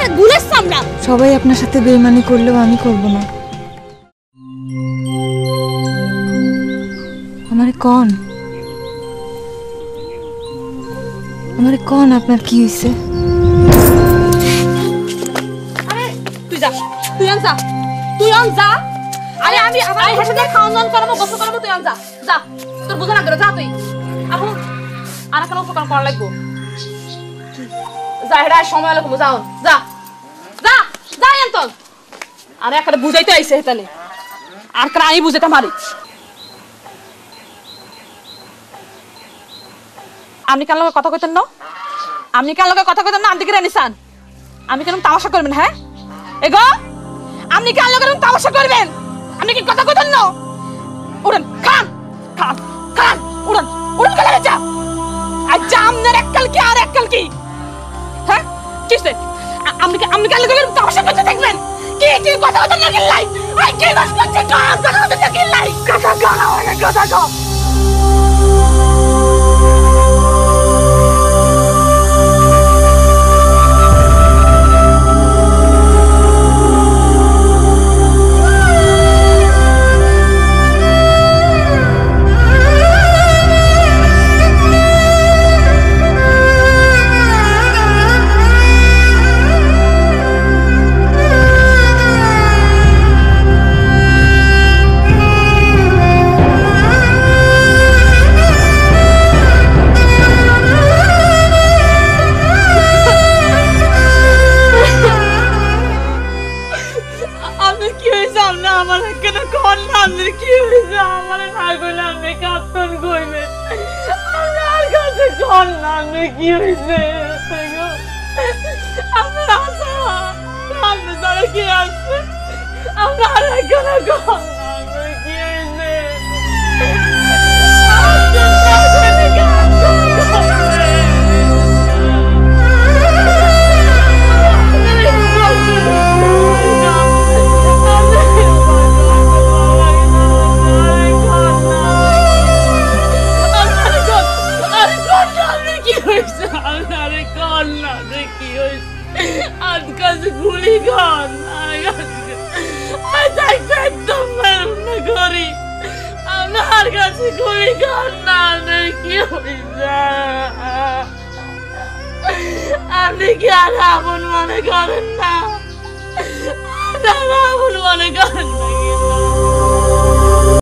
একটা গুলের সামরা। সবাই আপনার সাথে বেইমানি করলেও আমি করব না। আমারে কোন আপনার কি হইছে? আরে তুই যা, তুই আন যা। আরে আমি হেসে খাওয়ান করাবো, গোসল করাবো, তুই আন যা। তোর বোঝা লাগবে, যা তুই। এখন আর একটা উপকার করা লাগবো। যা, হেরা সময় লাগবো, যাও যা যা যা এন্তন। আরে একটা বুঝাইতে আইছে হেতালে, আর কারা আমি বুঝাইতে মারি। আপনি কার লগে কথা কইতেন না? আপনি কার লগে কথা কইতেন না? আপনি কি রানিসান? আমি কেন তামাশা করবেন? হ্যাঁ এগো, আপনি কার লগে তামাশা করবেন? আপনি কি কথা কইতেন না? উড়েন, খান খান খান, উড়েন উড়েন গেলে যা। আর যা আমনের এককাল কি আর এককাল কি? হ্যাঁ কিসে আপনি কার লগে তামাশা করতে দেখবেন? কি কথা কইতেন না গেলাই? আই কি বাস করতে কাম কথা কইতেন না গেলাই? কথা গানা অনেক কথা গো। আপনি কি আর আপন মনে করেন না? আপন মনে করেন না?